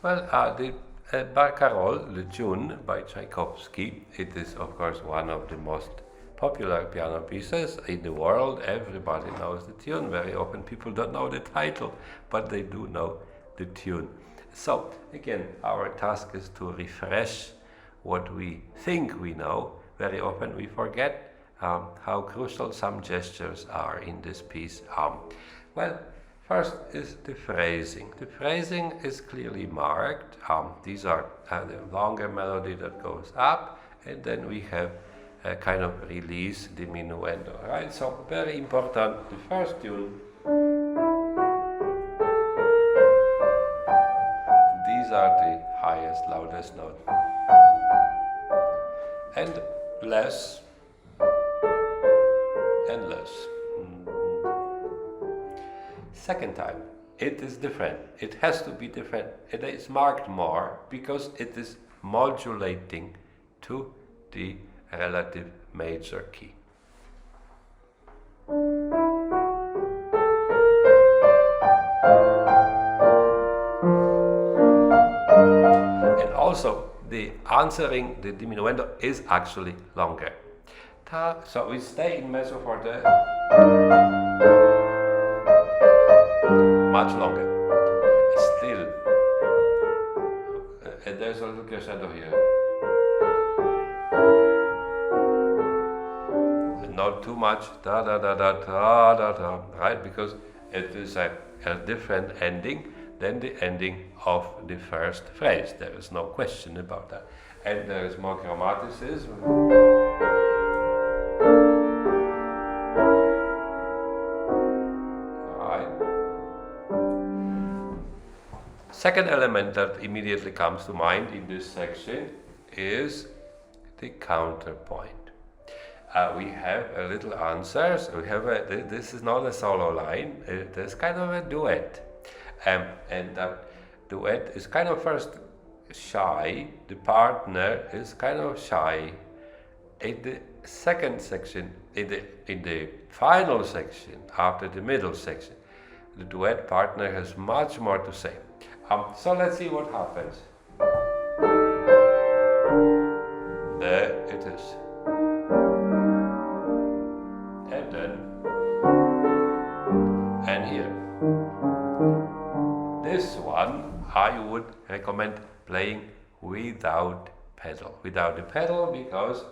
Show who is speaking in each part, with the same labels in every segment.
Speaker 1: Well, the Barcarolle, the tune by Tchaikovsky, it is of course one of the most popular piano pieces in the world. Everybody knows the tune. Very often people don't know the title, but they do know the tune. So again, our task is to refresh what we think we know. Very often we forget how crucial some gestures are in this piece. Well, first is the phrasing. The phrasing is clearly marked. These are the longer melody that goes up, and then we have a kind of release diminuendo, right? So very important, the first tune. These are the highest, loudest note. And less and less. Second time, it is different. It has to be different. It is marked more because it is modulating to the relative major key. And also, the answering the diminuendo is actually longer. So we stay in mezzo forte much longer. Still, and there's a little crescendo here. Not too much, da da da da da da da, right? Because it is a different ending than the ending of the first phrase. There is no question about that. And there is more chromaticism. Second element that immediately comes to mind in this section is the counterpoint. We have a little answers. We have this is not a solo line. There's kind of a duet, and that duet is kind of first shy. The partner is kind of shy. In the second section, in the final section, after the middle section, the duet partner has much more to say. So let's see what happens. There it is. And then, and here. This one I would recommend playing without pedal. Without the pedal, because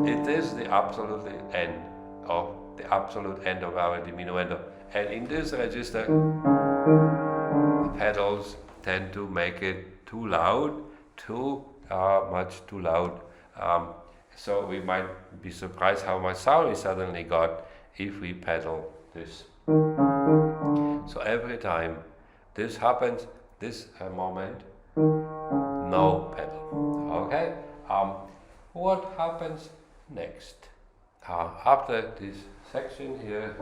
Speaker 1: it is the absolute end of our diminuendo. And in this register, pedals tend to make it too loud, much too loud. So we might be surprised how much sound we suddenly got if we pedal this. So every time this happens, this moment, no pedal. Okay? What happens next? After this section here,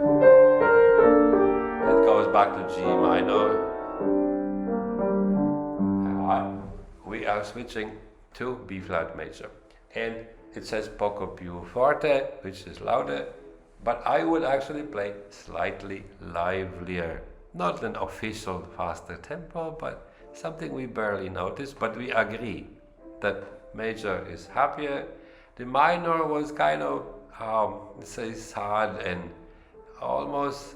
Speaker 1: it goes back to G minor. We are switching to B flat major. And it says poco più forte, which is louder, but I would actually play slightly livelier. Not an official faster tempo, but something we barely notice, but we agree that major is happier. The minor was kind of, say, sad and almost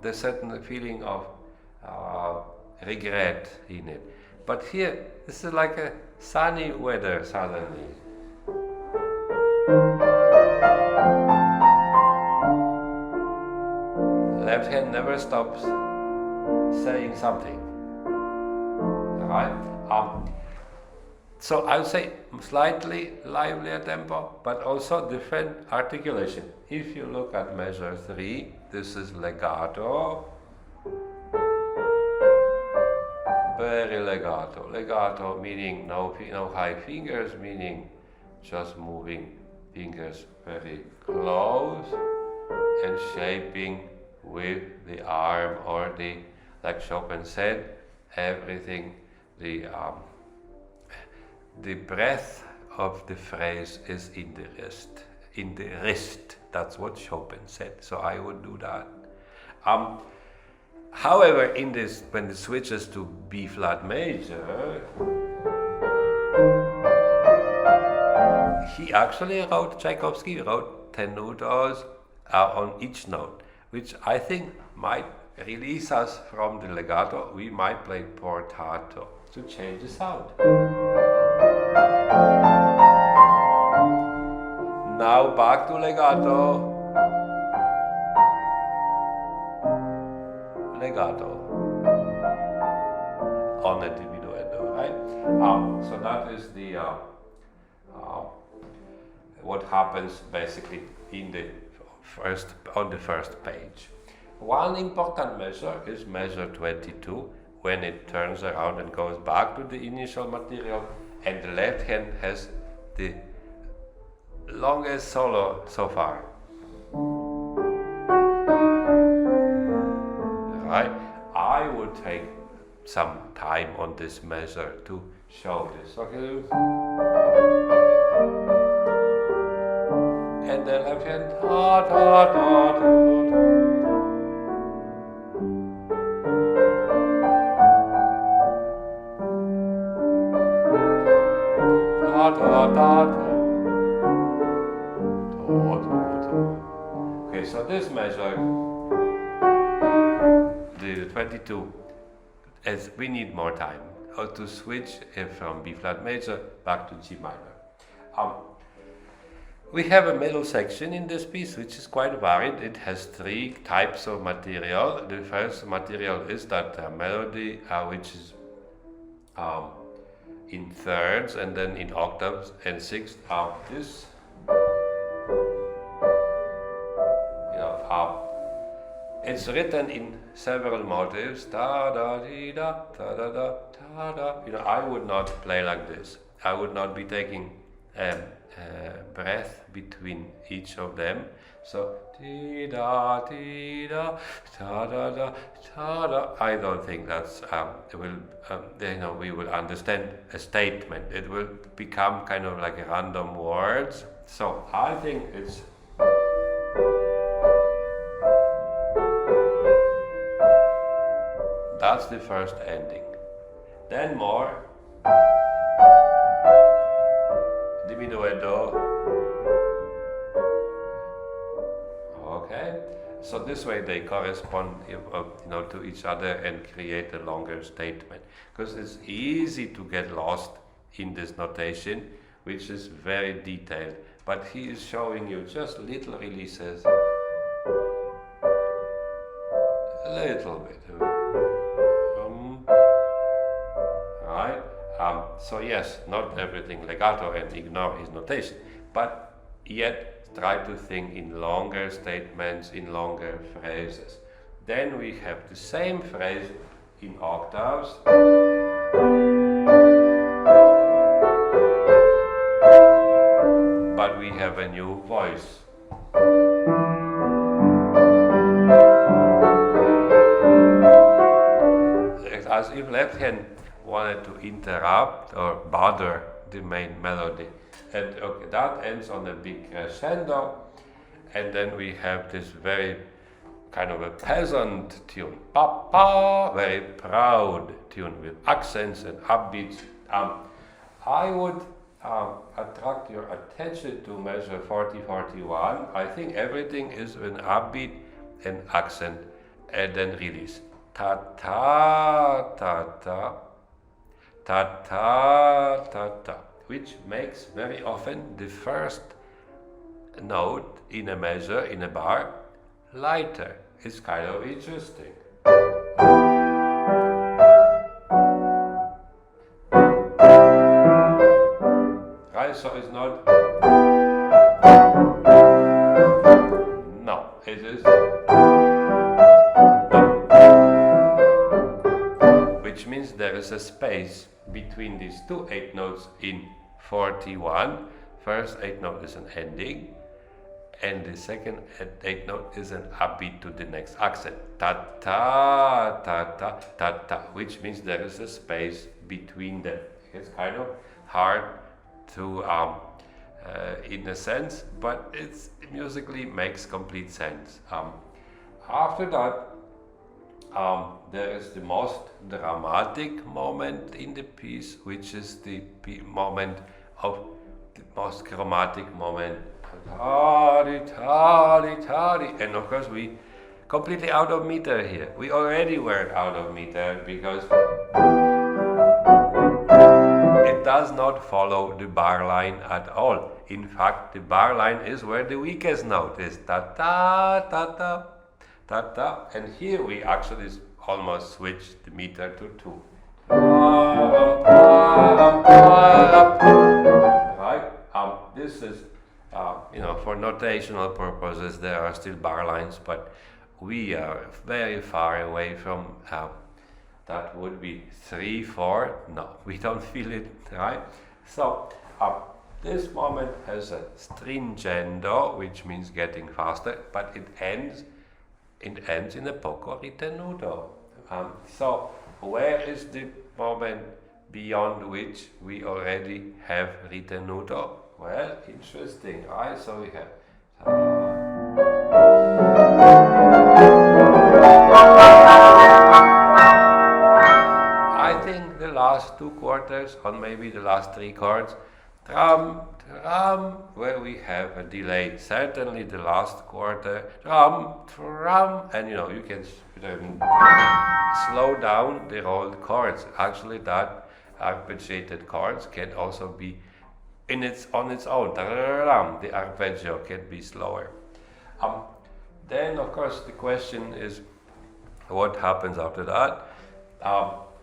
Speaker 1: there's certain feeling of regret in it. But here, this is like a sunny weather suddenly. Left hand never stops saying something. Alright? So I would say slightly livelier tempo, but also different articulation. If you look at measure 3, this is legato. Very legato. Legato meaning no high fingers, meaning just moving fingers very close and shaping with the arm or the, like Chopin said, everything, the breath of the phrase is in the wrist. In the wrist. That's what Chopin said. So I would do that. However, in this, when it switches to B flat major, he actually wrote, Tchaikovsky wrote tenutos on each note, which I think might release us from the legato. We might play portato to change the sound. Now back to legato. Legato on a diminuendo, right? So that is the what happens basically in the on the first page. One important measure is measure 22, when it turns around and goes back to the initial material, and the left hand has the longest solo so far. Right? I would take some time on this measure to show this. Okay. And then left hand ta ta ta ta ta ta ta. Okay, so this measure, the 22, as we need more time to switch from B flat major back to G minor. We have a middle section in this piece which is quite varied. It has three types of material. The first material is that melody which is in thirds and then in octaves and sixths. This it's written in several motives. Da da dee da da da da da da. I would not play like this. I would not be taking breath between each of them. So dee da dee da da da da da da. I don't think that's we will understand a statement. It will become kind of like random words. So I think it's. That's the first ending. Then more diminuendo. Okay, so this way they correspond, to each other and create a longer statement. Because it's easy to get lost in this notation, which is very detailed. But he is showing you just little releases, a little bit. Right? So yes, not everything legato and ignore his notation, but yet try to think in longer statements, in longer phrases. Then we have the same phrase in octaves, but we have a new voice. As if left hand wanted to interrupt or bother the main melody. And okay, that ends on a big crescendo, and then we have this very kind of a peasant tune, pa pa, very proud tune with accents and upbeats. I would attract your attention to measure 40-41. I think everything is an upbeat and accent, and then release. Ta ta ta ta ta ta ta ta, which makes very often the first note in a measure, in a bar, lighter. It's kind of interesting. Right, so it's not. No, it is. Which means there is a space between these two 8 notes in 41. First 8 note is an ending, and the second 8 note is an upbeat to the next accent. Ta ta ta ta ta ta, which means there is a space between them. It's kind of hard to in a sense, but it's musically makes complete sense. After that, there is the most dramatic moment in the piece, which is the moment of the most chromatic moment. And of course we completely out of meter here. We already were out of meter because it does not follow the bar line at all. In fact, the bar line is where the weakest note is. Ta ta ta ta ta ta. And here we actually almost switch the meter to 2. Right? This is, for notational purposes, there are still bar lines, but we are very far away from that would be 3, 4. No, we don't feel it, right? So this moment has a stringendo, which means getting faster, but it ends in a poco ritenuto. So where is the moment beyond which we already have ritenuto? Well, interesting, right? So we have I think the last 2 quarters, or maybe the last 3 chords, tram, tram, where we have a delay. Certainly the last quarter, tram, tram, and you can slow down the rolled chords. Actually, that arpeggiated chords can also be on its own. The arpeggio can be slower. Then, of course, the question is, what happens after that?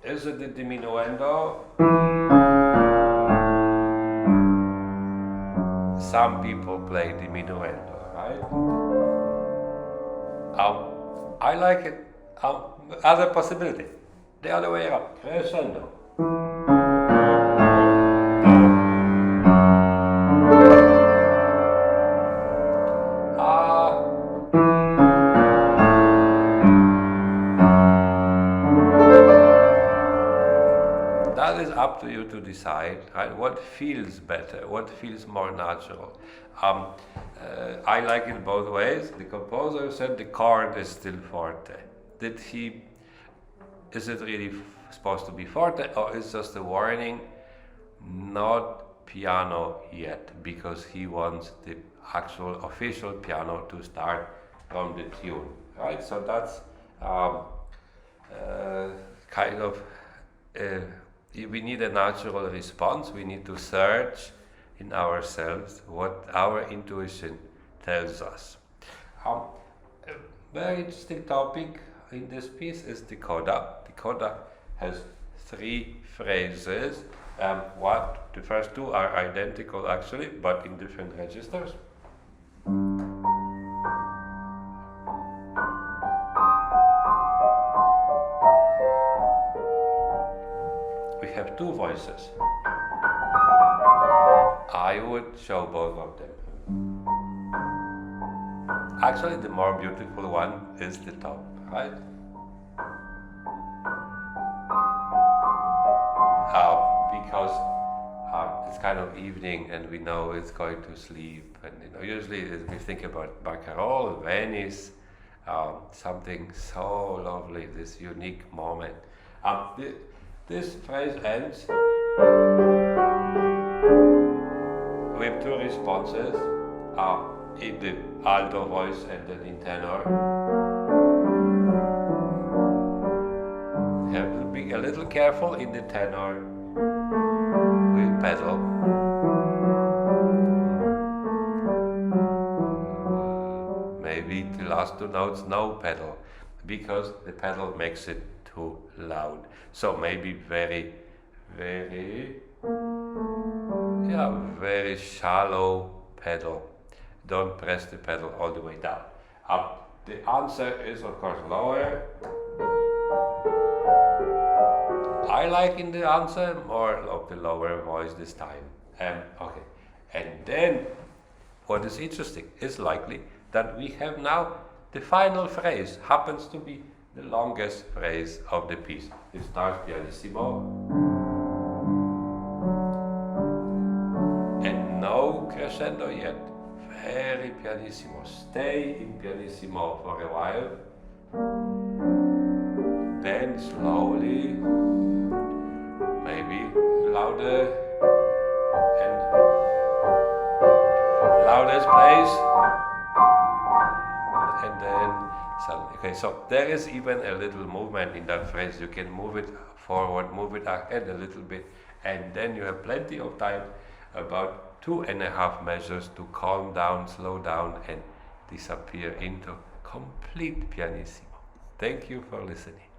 Speaker 1: Is it the diminuendo? Some people play diminuendo, right? I like it. Other possibility, the other way around, crescendo. That is up to you to decide, right? What feels better, what feels more natural. I like it both ways. The composer said the chord is still forte. Is it really supposed to be forte, or is just a warning? Not piano yet, because he wants the actual official piano to start from the tune, right? So that's we need a natural response. We need to search in ourselves what our intuition tells us. A very interesting topic in this piece is the coda. The coda has 3 phrases. The first 2 are identical actually, but in different registers. We have 2 voices. I would show both of them. Actually, the more beautiful one is the top, right? Because it's kind of evening and we know it's going to sleep. And usually we think about Barcarolle, Venice, something so lovely, this unique moment. This phrase ends with 2 responses, in the alto voice and then in tenor. You have to be a little careful in the tenor with pedal. Maybe the last 2 notes no pedal, because the pedal makes it too loud. So maybe very, very, very shallow pedal. Don't press the pedal all the way down. The answer is of course lower. I like in the answer more of the lower voice this time. Okay. And then what is interesting is likely that we have now the final phrase happens to be the longest phrase of the piece. It starts pianissimo and no crescendo yet. Very pianissimo. Stay in pianissimo for a while. then slowly, maybe louder and loudest place, and then okay. So there is even a little movement in that phrase. You can move it forward, move it ahead a little bit, and then you have plenty of time, about 2.5 measures, to calm down, slow down, and disappear into complete pianissimo. Thank you for listening.